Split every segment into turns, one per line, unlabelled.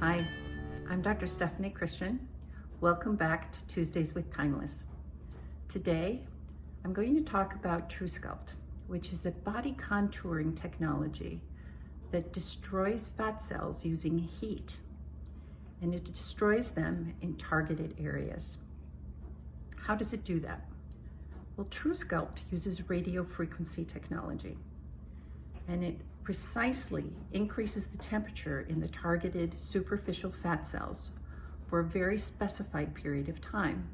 Hi, I'm Dr. Stephanie Christian. Welcome back to Tuesdays with Timeless. Today, I'm going to talk about TruSculpt, which is a body contouring technology that destroys fat cells using heat, and it destroys them in targeted areas. How does it do that? Well, TruSculpt uses radio frequency technology, and it precisely increases the temperature in the targeted superficial fat cells for a very specified period of time.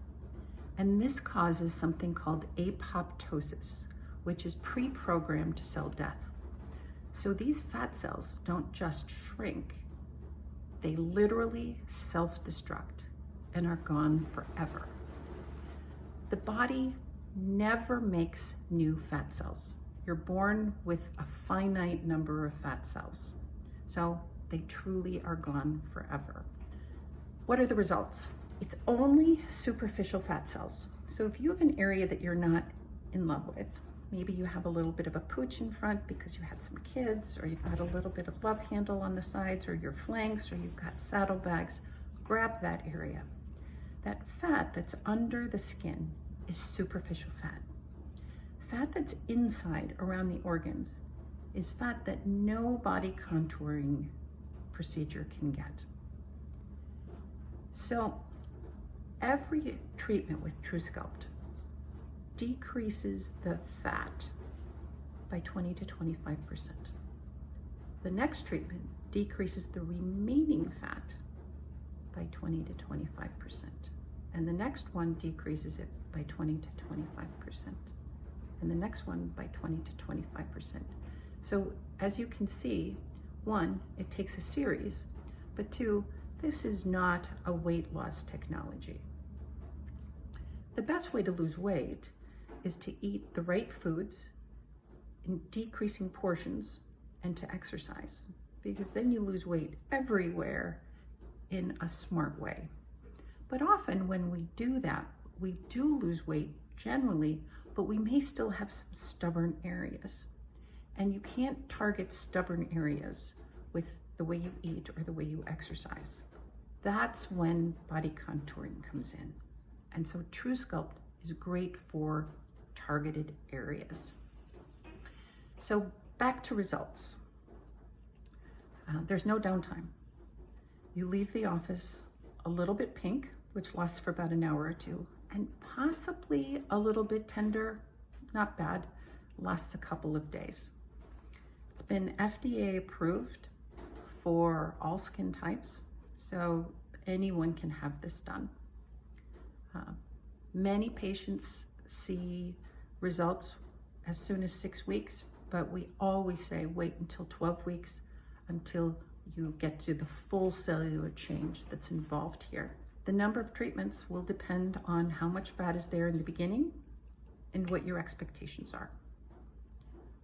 And this causes something called apoptosis, which is pre-programmed cell death. So these fat cells don't just shrink, they literally self-destruct and are gone forever. The body never makes new fat cells. You're born with a finite number of fat cells, so they truly are gone forever. What are the results? It's only superficial fat cells. So if you have an area that you're not in love with, maybe you have a little bit of a pooch in front because you had some kids, or you've got a little bit of love handle on the sides or your flanks, or you've got saddlebags, grab that area. That fat that's under the skin is superficial fat. Fat that's inside around the organs is fat that no body contouring procedure can get. So every treatment with TruSculpt decreases the fat by 20 to 25%. The next treatment decreases the remaining fat by 20 to 25%. And the next one decreases it by 20 to 25%. And the next one by 20 to 25%. So as you can see, one, it takes a series, but two, this is not a weight loss technology. The best way to lose weight is to eat the right foods in decreasing portions and to exercise, because then you lose weight everywhere in a smart way. But often when we do that, we do lose weight generally, but we may still have some stubborn areas. And you can't target stubborn areas with the way you eat or the way you exercise. That's when body contouring comes in. And so TruSculpt is great for targeted areas. So back to results. There's no downtime. You leave the office a little bit pink, which lasts for about an hour or two, and possibly a little bit tender, not bad, lasts a couple of days. It's been FDA approved for all skin types, so anyone can have this done. Many patients see results as soon as 6 weeks, but we always say wait until 12 weeks until you get to the full cellular change that's involved here. The number of treatments will depend on how much fat is there in the beginning and what your expectations are.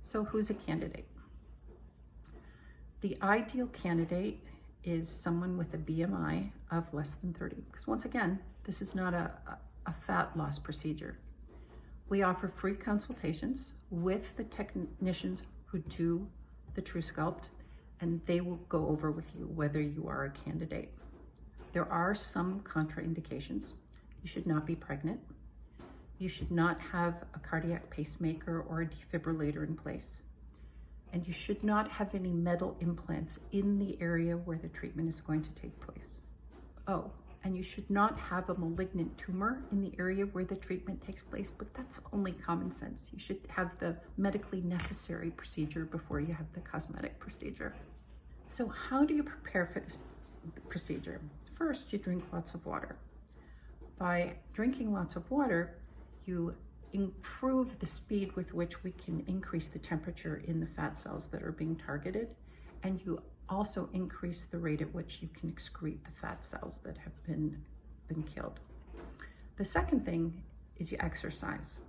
So who's a candidate? The ideal candidate is someone with a BMI of less than 30, because once again, this is not a fat loss procedure. We offer free consultations with the technicians who do the TruSculpt, and they will go over with you whether you are a candidate. There are some contraindications. You should not be pregnant. You should not have a cardiac pacemaker or a defibrillator in place. And you should not have any metal implants in the area where the treatment is going to take place. Oh, and you should not have a malignant tumor in the area where the treatment takes place, but that's only common sense. You should have the medically necessary procedure before you have the cosmetic procedure. So how do you prepare for this procedure? First, you drink lots of water. By drinking lots of water, you improve the speed with which we can increase the temperature in the fat cells that are being targeted, and you also increase the rate at which you can excrete the fat cells that have been killed. The second thing is you exercise.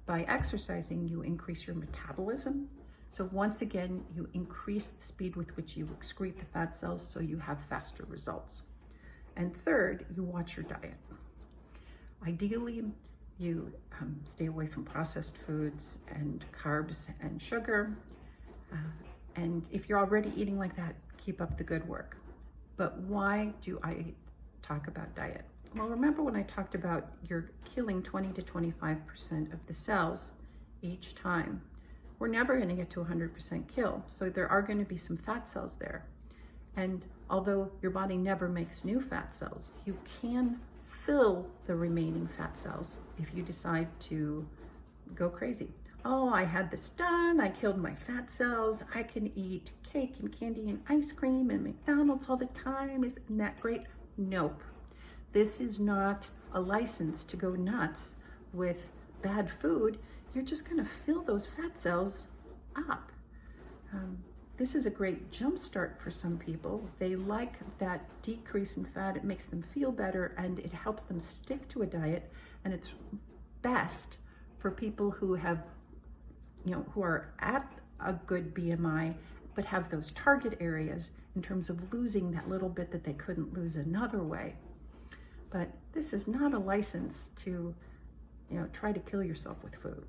By exercising, you increase your metabolism. So once again, you increase the speed with which you excrete the fat cells, so you have faster results. And third, you watch your diet. Ideally, you stay away from processed foods and carbs and sugar. And if you're already eating like that, keep up the good work. But why do I talk about diet? Well, remember when I talked about you're killing 20 to 25% of the cells each time. We're never going to get to 100% kill, so there are going to be some fat cells there. And although your body never makes new fat cells, you can fill the remaining fat cells if you decide to go crazy. Oh, I had this done, I killed my fat cells, I can eat cake and candy and ice cream and McDonald's all the time, isn't that great? Nope. This is not a license to go nuts with bad food. You're just gonna fill those fat cells up. This is a great jump start for some people. They like that decrease in fat. It makes them feel better and it helps them stick to a diet. And it's best for people who have, who are at a good BMI, but have those target areas in terms of losing that little bit that they couldn't lose another way. But this is not a license to, try to kill yourself with food.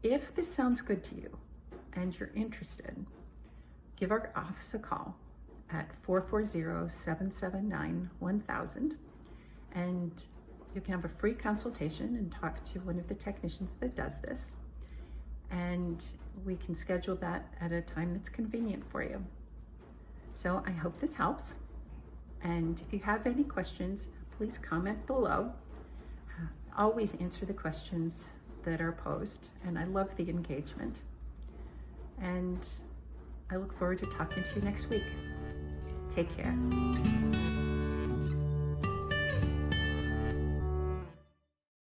If this sounds good to you and you're interested, give our office a call at 440-779-1000, and you can have a free consultation and talk to one of the technicians that does this, and we can schedule that at a time that's convenient for you. So I hope this helps, and if you have any questions, please comment below. Always answer the questions that are posed, and I love the engagement. And I look forward to talking to you next week. Take care.